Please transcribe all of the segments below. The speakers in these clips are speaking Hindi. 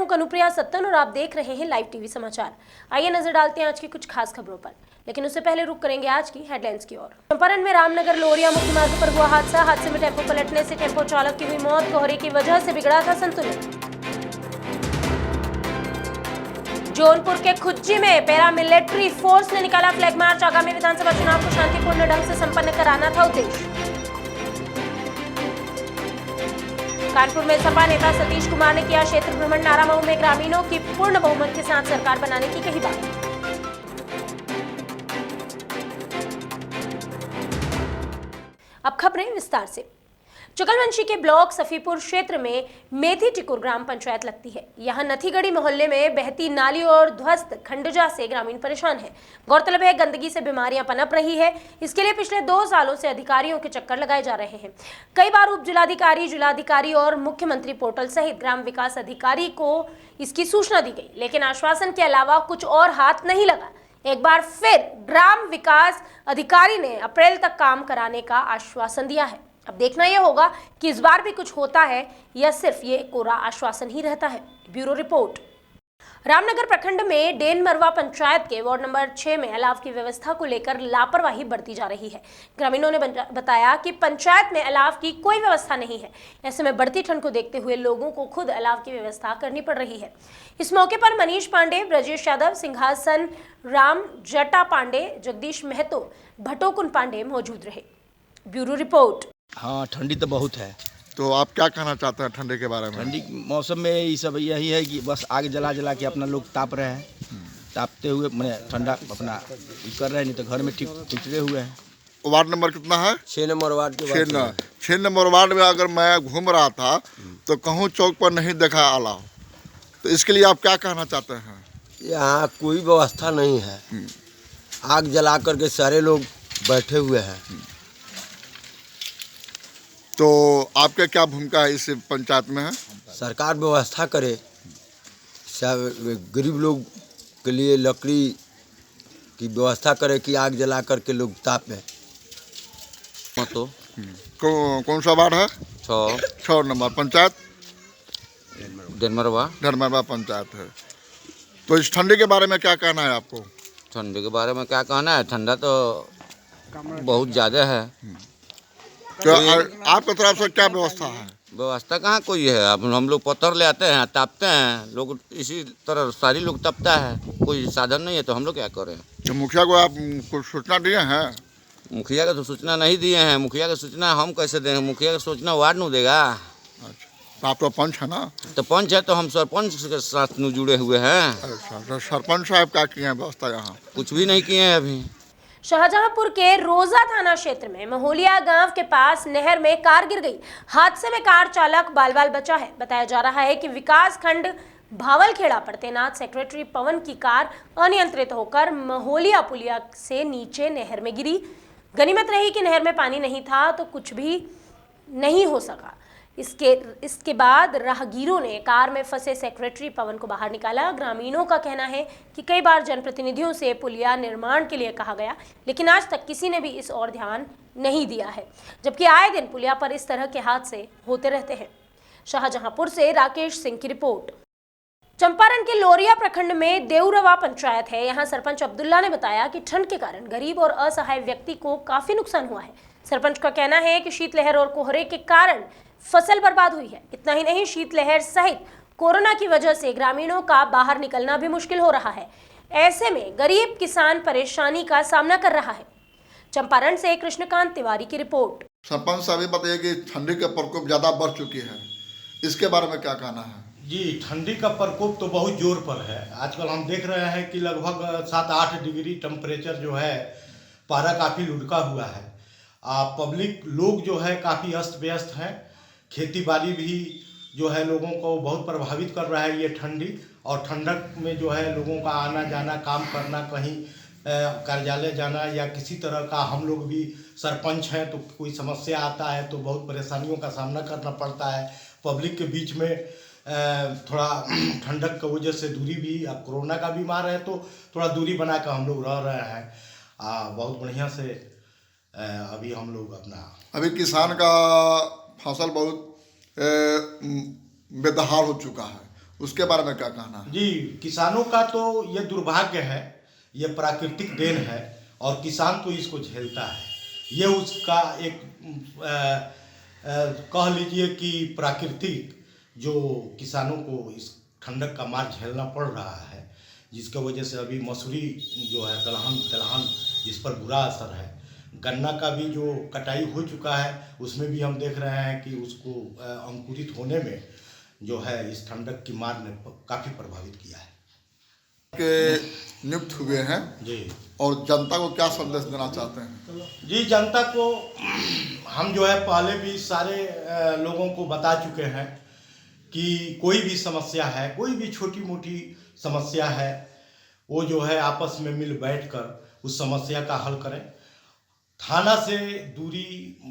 प्रमुख अनुप्रिया सत्तन और आप देख रहे हैं लाइव टीवी समाचार। आइए नजर डालते हैं आज की कुछ खास खबरों पर, लेकिन उससे पहले रुक करेंगे आज की हेडलाइंस की ओर। चंपारण में रामनगर लोरिया मुख्य मार्ग पर हुआ हादसे में टेम्पो पलटने से टेम्पो चालक की हुई मौत। कोहरे की वजह से बिगड़ा था संतुलन। जौनपुर के खुज्जी में पैरामिलिट्री फोर्स ने निकाला फ्लैग मार्च। आगामी विधानसभा चुनाव को शांतिपूर्ण ढंग से संपन्न कराना था उद्देश्य। कानपुर में सपा नेता सतीश कुमार ने किया क्षेत्र भ्रमण। नारामऊ में ग्रामीणों की पूर्ण बहुमत के साथ सरकार बनाने की कही बात। अब खबरें विस्तार से। चुगलवंशी के ब्लॉक सफीपुर क्षेत्र में मेथी टिकुर ग्राम पंचायत लगती है। यहां नथीगढ़ी मोहल्ले में बहती नाली और ध्वस्त खंडजा से ग्रामीण परेशान है। गौरतलब है गंदगी से बीमारियां पनप रही है। इसके लिए पिछले 2 सालों से अधिकारियों के चक्कर लगाए जा रहे हैं। कई बार उप जिलाधिकारी और मुख्यमंत्री पोर्टल सहित ग्राम विकास अधिकारी को इसकी सूचना दी गई, लेकिन आश्वासन के अलावा कुछ और हाथ नहीं लगा। एक बार फिर ग्राम विकास अधिकारी ने अप्रैल तक काम कराने का आश्वासन दिया है। अब देखना यह होगा कि इस बार भी कुछ होता है या सिर्फ ये कोरा आश्वासन ही रहता है। Bureau report. रामनगर प्रखंड में डेनमरवा पंचायत के वार्ड नंबर 6 में अलाव की व्यवस्था को लेकर लापरवाही बरती जा रही है। ग्रामीणों ने बताया कि पंचायत में अलाव की कोई व्यवस्था नहीं है। ऐसे में बढ़ती ठंड को देखते हुए लोगों को खुद अलाव की व्यवस्था करनी पड़ रही है। इस मौके पर मनीष पांडे, ब्रजेश यादव, सिंहासन राम, जटा पांडे, जगदीश महतो, भटोकुन पांडे मौजूद रहे। Bureau report. हाँ, ठंडी तो बहुत है। तो आप क्या कहना चाहते हैं ठंडी के बारे में? ठंडी मौसम में ये सब यही है कि बस आग जला के अपना लोग ताप रहे हैं। तापते हुए मैंने ठंडा अपना कर रहे हैं, नहीं तो घर में ठिठरे हुए हैं। वार्ड नंबर कितना है? 6 नंबर वार्ड के 6 नंबर वार्ड में अगर मैं घूम रहा था तो कहूँ चौक पर नहीं देखा अलाव, तो इसके लिए आप क्या कहना चाहते हैं? यहाँ कोई व्यवस्था नहीं है। आग जला करके सारे लोग बैठे हुए हैं। तो आपका क्या भूमिका है इस पंचायत में है? सरकार व्यवस्था करे, सब गरीब लोग के लिए लकड़ी की व्यवस्था करे कि आग जला करके लोग तापें। तो कौन सा वार्ड है? 6 नंबर पंचायत डेनमरवा पंचायत है। तो इस ठंडी के बारे में क्या कहना है आपको? ठंडी के बारे में क्या कहना है, ठंडा तो बहुत ज़्यादा है। तो आपकी तरफ से क्या व्यवस्था है? व्यवस्था कहाँ कोई है। अब हम लोग पत्थर ले आते हैं, तापते हैं, लोग इसी तरह सारी लोग तापता है, कोई साधन नहीं है तो हम लोग क्या करें? तो मुखिया को आप कुछ सूचना दिए हैं? मुखिया का तो सूचना नहीं दिए हैं। मुखिया का सूचना हम कैसे देंगे? मुखिया का सूचना वार्ड नहीं देगा। अच्छा, आप तो पंच है ना? तो पंच है तो हम सरपंच के साथ जुड़े हुए हैं। अच्छा, तो सरपंच साहब क्या किए हैं व्यवस्था? यहाँ कुछ भी नहीं किए हैं अभी। शाहजहांपुर के रोजा थाना क्षेत्र में महोलिया गांव के पास नहर में कार गिर गई। हादसे में कार चालक बाल बचा है। बताया जा रहा है कि विकास खंड भावलखेड़ा पर तैनात सेक्रेटरी पवन की कार अनियंत्रित होकर महोलिया पुलिया से नीचे नहर में गिरी। गनीमत रही कि नहर में पानी नहीं था तो कुछ भी नहीं हो सका। इसके बाद राहगीरों ने कार में फंसे सेक्रेटरी पवन को बाहर निकाला। ग्रामीणों का कहना है कि कई बार जनप्रतिनिधियों से पुलिया निर्माण के लिए कहा गया, लेकिन आज तक किसी ने भी इस ओर ध्यान नहीं दिया है, जबकि आए दिन पुलिया पर इस तरह के हादसे होते रहते हैं। शाहजहांपुर से राकेश सिंह की रिपोर्ट। चंपारण के लोरिया प्रखंड में देउरवा पंचायत है। यहाँ सरपंच अब्दुल्ला ने बताया कि ठंड के कारण गरीब और असहाय व्यक्ति को काफी नुकसान हुआ है। सरपंच का कहना है कि शीतलहर और कोहरे के कारण फसल बर्बाद हुई है। इतना ही नहीं, शीतलहर सहित कोरोना की वजह से ग्रामीणों का बाहर निकलना भी मुश्किल हो रहा है। ऐसे में गरीब किसान परेशानी का सामना कर रहा है। चंपारण से कृष्णकांत तिवारी की रिपोर्ट। सरपंच साहब बताइए कि ठंडी का प्रकोप ज्यादा बढ़ चुकी है, इसके बारे में क्या कहना है? जी, ठंडी का प्रकोप तो बहुत जोर पर है। आजकल हम देख रहे हैं कि लगभग 7-8 डिग्री टेम्परेचर जो है, पारा काफ़ी लुढ़का हुआ है। पब्लिक लोग जो है काफ़ी अस्त व्यस्त हैं। खेती बाड़ी भी जो है लोगों को बहुत प्रभावित कर रहा है ये ठंडी। और ठंडक में जो है लोगों का आना जाना, काम करना, कहीं कार्यालय जाना या किसी तरह का, हम लोग भी सरपंच हैं तो कोई समस्या आता है तो बहुत परेशानियों का सामना करना पड़ता है। पब्लिक के बीच में थोड़ा ठंडक की वजह से दूरी भी, अब कोरोना का बीमार है तो थोड़ा दूरी बना कर हम लोग रह रहे हैं। बहुत बढ़िया से अभी हम लोग अभी किसान का फसल बहुत बेदहाल हो चुका है। उसके बारे में क्या कहना है? जी, किसानों का तो ये दुर्भाग्य है, ये प्राकृतिक देन है और किसान तो इसको झेलता है। ये उसका एक कह लीजिए कि प्राकृतिक जो किसानों को इस ठंडक का मार झेलना पड़ रहा है, जिसकी वजह से अभी मसूरी जो है दलहन जिस पर बुरा असर है। गन्ना का भी जो कटाई हो चुका है उसमें भी हम देख रहे हैं कि उसको अंकुरित होने में जो है इस ठंडक की मार ने काफ़ी प्रभावित किया है। के नियुक्त हुए हैं जी, और जनता को क्या संदेश देना चाहते हैं? जी, जनता को हम जो है पहले भी सारे लोगों को बता चुके हैं कि कोई भी समस्या है, कोई भी छोटी मोटी समस्या है, वो जो है आपस में मिल बैठकर उस समस्या का हल करें। थाना से दूरी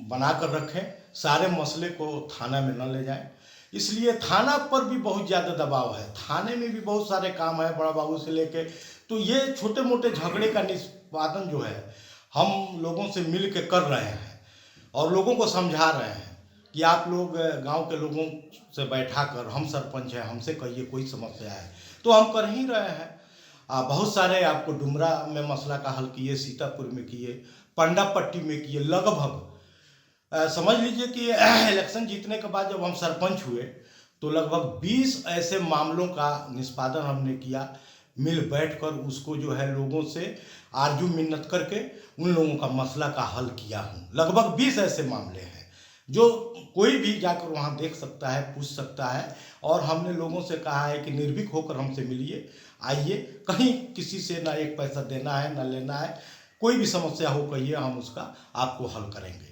बनाकर रखें, सारे मसले को थाना में न ले जाएं। इसलिए थाना पर भी बहुत ज़्यादा दबाव है, थाने में भी बहुत सारे काम है, बड़ा बाबू से लेके, तो ये छोटे मोटे झगड़े का निष्पादन जो है हम लोगों से मिल के कर रहे हैं और लोगों को समझा रहे हैं कि आप लोग गांव के लोगों से बैठा कर, हम सरपंच हैं, हमसे कहिए कोई समस्या है, तो हम कर ही रहे हैं। बहुत सारे आपको डुमरा में मसला का हल किए, सीतापुर में किए, पंडापट्टी में किए, लगभग समझ लीजिए कि इलेक्शन जीतने के बाद जब हम सरपंच हुए तो लगभग 20 ऐसे मामलों का निष्पादन हमने किया, मिल बैठकर उसको जो है लोगों से आरजू मिन्नत करके उन लोगों का मसला का हल किया हूँ। लगभग 20 ऐसे मामले हैं जो कोई भी जाकर वहाँ देख सकता है, पूछ सकता है, और हमने लोगों से कहा है कि निर्भीक होकर हमसे मिलिए, आइए, कहीं किसी से ना एक पैसा देना है ना लेना है, कोई भी समस्या हो कहिए, हम उसका आपको हल करेंगे।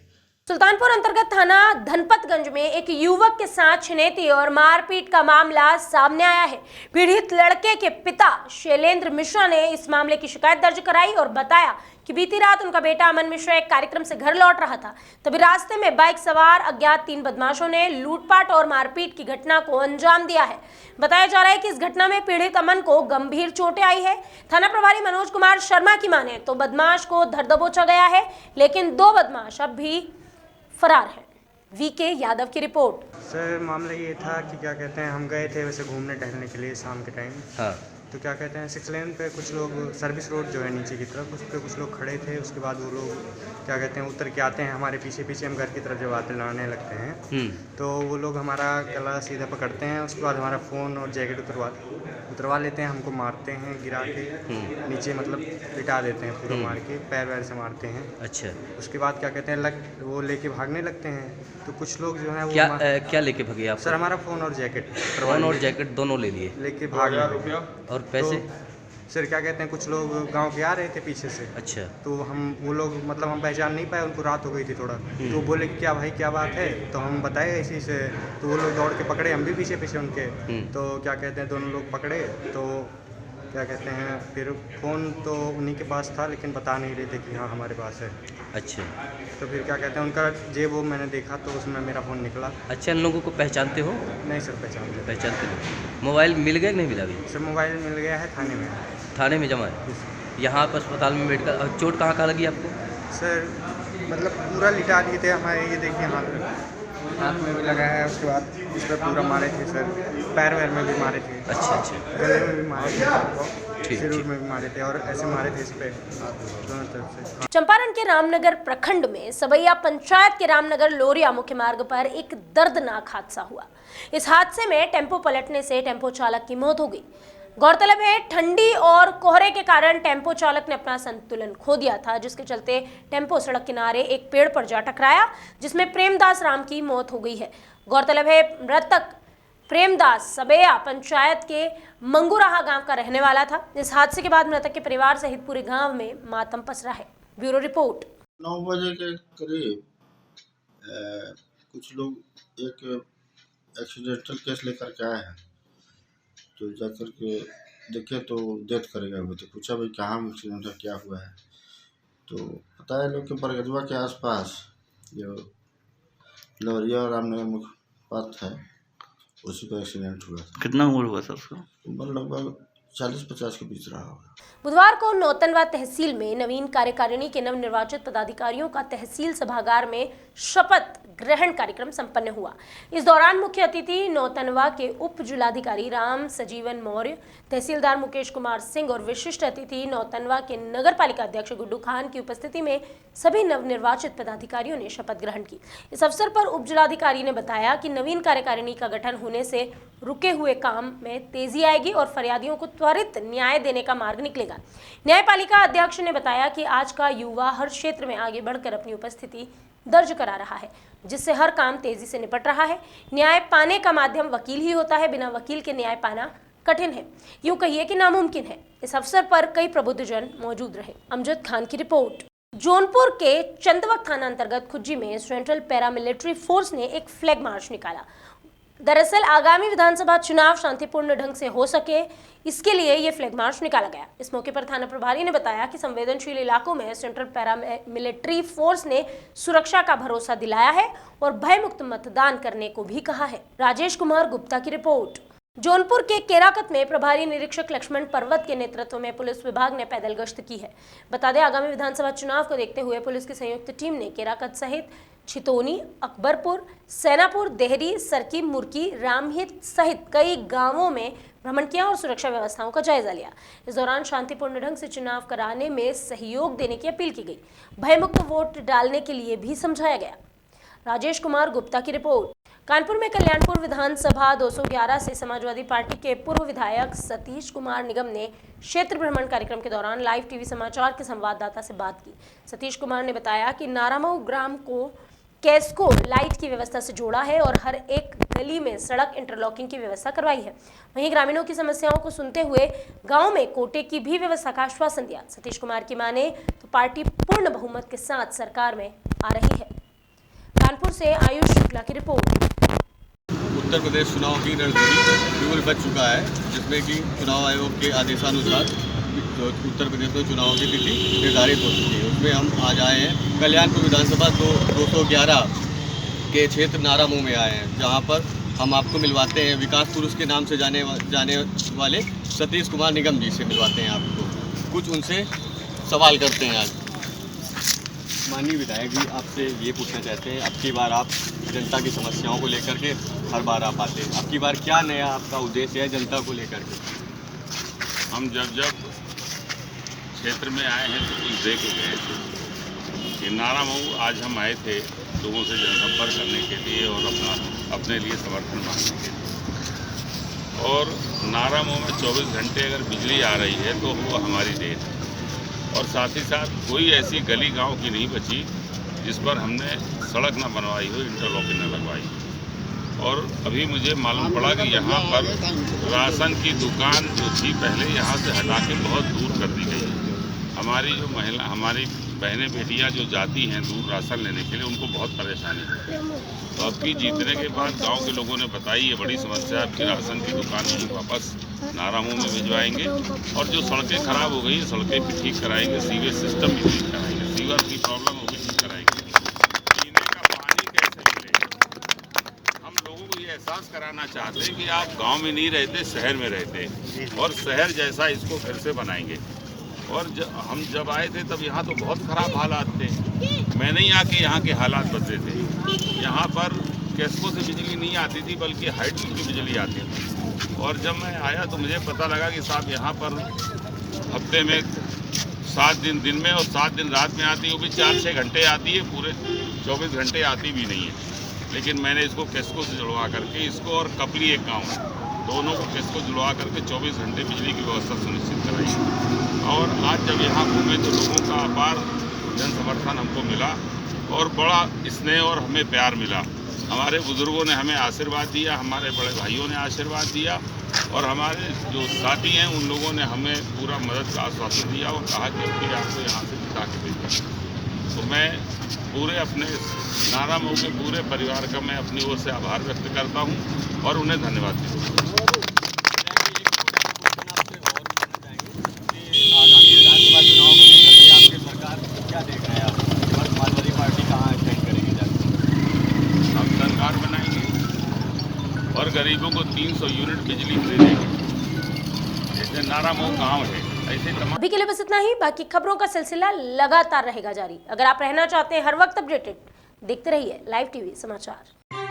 सुल्तानपुर अंतर्गत थाना धनपतगंज में एक युवक के साथ छिनैती और मारपीट का मामला सामने आया है। पीड़ित लड़के के पिता शैलेंद्र मिश्रा ने इस मामले की शिकायत दर्ज कराई और बताया कि बीती रात उनका बेटा अमन मिश्रा एक कार्यक्रम से घर लौट रहा था, तभी रास्ते में बाइक सवार अज्ञात 3 बदमाशों ने लूटपाट और मारपीट की घटना को अंजाम दिया है। बताया जा रहा है कि इस घटना में पीड़ित अमन को गंभीर चोटें आई है। थाना प्रभारी मनोज कुमार शर्मा की माने तो बदमाश को धर दबोचा गया है, लेकिन 2 बदमाश अब भी फरार है। वीके यादव की रिपोर्ट। सर मामला ये था कि क्या कहते हैं, हम गए थे वैसे घूमने टहलने के लिए शाम के टाइम। हाँ। तो क्या कहते हैं 6 लेन पे कुछ लोग, सर्विस रोड जो है नीचे की तरफ, उस पर कुछ लोग खड़े थे। उसके बाद वो लोग क्या कहते हैं उतर के आते हैं हमारे पीछे पीछे, हम घर की तरफ जब आने लगते हैं तो वो लोग हमारा गला सीधा पकड़ते हैं। उसके बाद हमारा फ़ोन और जैकेट उतरवा लेते हैं, हमको मारते हैं, गिरा के नीचे मतलब लिटा देते हैं, पूरा मार के पैर वैर से मारते हैं। अच्छा। उसके बाद क्या कहते हैं वो लेके भागने लगते हैं। तो कुछ लोग जो है वो क्या लेके भागे आप? सर हमारा फ़ोन और जैकेट, फ़ोन और जैकेट दोनों ले लिए, लेके भाग। और पैसे? तो सर क्या कहते हैं कुछ लोग गांव के आ रहे थे पीछे से। अच्छा। तो वो लोग मतलब हम पहचान नहीं पाए, उनको रात हो गई थी थोड़ा। तो बोले कि क्या भाई क्या बात है, तो हम बताए इसी से। तो वो लोग दौड़ के पकड़े, हम भी पीछे पीछे उनके। तो क्या कहते हैं दोनों लोग पकड़े, तो क्या कहते हैं फिर फ़ोन तो उन्हीं के पास था, लेकिन बता नहीं रहे थे कि हाँ हमारे पास है। अच्छा। तो फिर क्या कहते हैं उनका जेब वो मैंने देखा तो उसमें मेरा फ़ोन निकला। अच्छा, इन लोगों को पहचानते हो? नहीं सर पहचानते हो। मोबाइल मिल गया कि नहीं मिला अभी? सर मोबाइल मिल गया है, थाने में। थाने में जमा है? यहाँ पर अस्पताल में मेडिकल। चोट कहाँ कहाँ लगी आपको? सर मतलब पूरा लिटा दिए थे हमारे, ये देखिए हाथ में भी लगा है। उसके बाद इस पर पूरा मारे थे सर, पैर वैर में भी मारे थे। अच्छा। गले में भी मारे थे, सिर में भी मारे थे, और ऐसे मारे थे इस पे दोनों तरफ से। चंपारण के रामनगर प्रखंड में सबैया पंचायत के रामनगर लोरिया मुख्य मार्ग पर एक दर्दनाक हादसा हुआ। इस हादसे में टेम्पो पलटने से टेम्पो चालक की मौत हो गई। गौरतलब है ठंडी और कोहरे के कारण टेम्पो चालक ने अपना संतुलन खो दिया था, जिसके चलते टेम्पो सड़क किनारे एक पेड़ पर जा टकराया, जिसमें प्रेमदास राम की मौत हो गई है। गौरतलब है मृतक प्रेमदास सबैया पंचायत के मंगूराहा गांव का रहने वाला था। इस हादसे के बाद मृतक के परिवार सहित पूरे गांव में मातम पसरा है। Bureau report. 9 बजे के करीब कुछ लोग एक एक्सीडेंटल केस लेकर के आए हैं, तो जाकर के देखे तो डेथ कर गए हुए थे। पूछा भाई कहाँ एक्सीडेंट है, क्या हुआ है, तो बताया लोग कि बरगदवा के आसपास जो लोरिया और रामनगर मुख्य पथ है उसी पर एक्सीडेंट हुआ था। कितना उम्र हुआ था उसका? उम्र लगभग 40-50 के बीच रहा होगा। बुधवार को नौतनवा तहसील में नवीन कार्यकारिणी के नवनिर्वाचित पदाधिकारियों का तहसील सभागार में शपथ ग्रहण कार्यक्रम संपन्न हुआ। इस दौरान मुख्य अतिथि नौतनवा के उप जिलाधिकारी राम सजीवन मौर्य, तहसीलदार मुकेश कुमार सिंह और विशिष्ट अतिथि नौतनवा के नगर पालिका अध्यक्ष गुड्डू खान की उपस्थिति में सभी नवनिर्वाचित पदाधिकारियों ने शपथ ग्रहण की। इस अवसर पर उप जिलाधिकारी ने बताया कि नवीन कार्यकारिणी का गठन होने से रुके हुए काम में तेजी आएगी और फरियादियों को त्वरित न्याय देने का मार्ग निकलेगा। न्यायपालिका अध्यक्ष ने बताया कि आज का युवा हर क्षेत्र में आगे बढ़कर अपनी उपस्थिति दर्ज करा रहा है, जिससे हर काम तेजी से निपट रहा है। न्याय पाने का माध्यम वकील ही होता है, बिना वकील के न्याय पाना कठिन है, यूं कहिए कि नामुमकिन है। इस अवसर पर कई प्रबुद्धजन मौजूद रहे। अमजद खान की रिपोर्ट। जौनपुर के चंदवक थाना अंतर्गत खुज्जी में सेंट्रल पैरामिलिट्री फोर्स ने एक फ्लैग मार्च निकाला। दरअसल आगामी विधानसभा चुनाव शांतिपूर्ण ढंग से हो सके, इसके लिए ये फ्लैग मार्च निकाला गया। इस मौके पर थाना प्रभारी ने बताया कि संवेदनशील इलाकों में सेंट्रल पैरामिलिट्री फोर्स ने सुरक्षा का भरोसा दिलाया है और भयमुक्त मतदान करने को भी कहा है। राजेश कुमार गुप्ता की रिपोर्ट। जौनपुर के केराकत में प्रभारी निरीक्षक लक्ष्मण पर्वत के नेतृत्व में पुलिस विभाग ने पैदल गश्त की है। बता दें, आगामी विधानसभा चुनाव को देखते हुए पुलिस की संयुक्त टीम ने केराकत सहित छितोनी, अकबरपुर, सेनापुर, देहरी, सरकी, मुर्की, रामहित सहित कई गांवों में भ्रमण किया और सुरक्षा व्यवस्थाओं का जायजा लिया। इस दौरान शांतिपूर्ण ढंग से चुनाव कराने में सहयोग देने की अपील की गई। भयमुक्त वोट डालने के लिए भी समझाया गया। राजेश कुमार गुप्ता की रिपोर्ट। कानपुर में कल्याणपुर विधानसभा 211 से समाजवादी पार्टी के पूर्व विधायक सतीश कुमार निगम ने क्षेत्र भ्रमण कार्यक्रम के दौरान लाइव टीवी समाचार के संवाददाता से बात की। सतीश कुमार ने बताया कि नारामऊ ग्राम को कैस्को लाइट की व्यवस्था से जोड़ा है और हर एक गली में सड़क इंटरलॉकिंग की व्यवस्था करवाई है। वहीं ग्रामीणों की समस्याओं को सुनते हुए गांव में कोटे की भी व्यवस्था का आश्वासन दिया। सतीश कुमार की माने तो पार्टी पूर्ण बहुमत के साथ सरकार में आ रही है। कानपुर से आयुष शुक्ला की रिपोर्ट। उत्तर प्रदेश चुनाव की रणनीति बिल्कुल बच चुका है, जिसमें कि चुनाव आयोग के आदेशानुसार उत्तर प्रदेश में चुनाव की तिथि निर्धारित हो चुकी है। उसमें हम आज आए हैं कल्याणपुर विधानसभा 211 के क्षेत्र नारामऊ में आए हैं, जहां पर हम आपको मिलवाते हैं विकास पुरुष के नाम से जाने वाले सतीश कुमार निगम जी से मिलवाते हैं आपको। कुछ उनसे सवाल करते हैं। आज माननीय विधायक जी, आपसे ये पूछना चाहते हैं, अब की बार आप जनता की समस्याओं को लेकर के हर बार आप आते हैं, अब की बार क्या नया आपका उद्देश्य है जनता को लेकर के? हम जब क्षेत्र में आए हैं तो कुछ देख गए थे कि नारामऊ आज हम आए थे लोगों से जनसंपर्क करने के लिए और अपने लिए समर्थन मांगने के लिए। और नारामऊ में 24 घंटे अगर बिजली आ रही है तो वो हमारी देन है। और साथ ही साथ कोई ऐसी गली गांव की नहीं बची जिस पर हमने सड़क न बनवाई हो, इंटरलॉकिंग न लगवाई। और अभी मुझे मालूम पड़ा कि यहाँ पर राशन की दुकान जो थी पहले यहाँ से हटा के बहुत दूर कर दी गई है। हमारी बहनें बेटियाँ जो जाती हैं दूर राशन लेने के लिए, उनको बहुत परेशानी है। तो अब की जीतने के बाद गांव के लोगों ने बताई ये बड़ी समस्या है, अब की राशन की दुकान नहीं वापस नारामऊ में भिजवाएंगे और जो सड़कें खराब हो गई सड़कें भी ठीक कराएंगे, सीवेज सिस्टम भी ठीक कराएंगे, सीवर की प्रॉब्लम होगी ठीक कराएंगे। पीने का पानी कैसे मिलेगा? हम लोगों को ये एहसास कराना चाहते हैं कि आप गाँव में नहीं रहते, शहर में रहते और शहर जैसा इसको फिर से बनाएंगे। और हम जब आए थे तब यहाँ तो बहुत ख़राब हालात थे। मैं नहीं आके यहाँ के हालात बदले थे। यहाँ पर कैस्को से बिजली नहीं आती थी बल्कि हाइड्रो की बिजली आती थी। और जब मैं आया तो मुझे पता लगा कि साहब यहाँ पर हफ्ते में 7 दिन दिन में और 7 दिन रात में आती है, वो भी 4-6 घंटे आती है, पूरे 24 घंटे आती भी नहीं है। लेकिन मैंने इसको कैस्को से जुड़वा करके, इसको और कपली एक गाँव है, दोनों को कैस्को जुड़वा करके 24 घंटे बिजली की व्यवस्था सुनिश्चित कराई। और आज जब यहाँ घूमे तो लोगों का अपार जन समर्थन हमको मिला और बड़ा स्नेह और हमें प्यार मिला। हमारे बुजुर्गों ने हमें आशीर्वाद दिया, हमारे बड़े भाइयों ने आशीर्वाद दिया और हमारे जो साथी हैं उन लोगों ने हमें पूरा मदद का आश्वासन दिया और कहा कि अब आपको यहाँ से जिता के भेजा। तो मैं पूरे अपने नारामऊ के पूरे परिवार का मैं अपनी ओर से आभार व्यक्त करता हूँ और उन्हें धन्यवाद देता हूँ। आगामी विधानसभा चुनाव को लेकर के आपकी सरकार क्या देख रहे हैं आप? समाजवादी पार्टी कहाँ स्टैंड करेगी जाकर? हम सरकार बनाएंगे और गरीबों को 300 यूनिट बिजली फ्री देंगे। जैसे नारा नारामऊ गांव है। ऐसे तमाम अभी के लिए बस इतना ही। बाकी खबरों का सिलसिला लगातार रहेगा जारी। अगर आप रहना चाहते हैं हर वक्त अपडेटेड, देखते रहिए लाइव टीवी समाचार।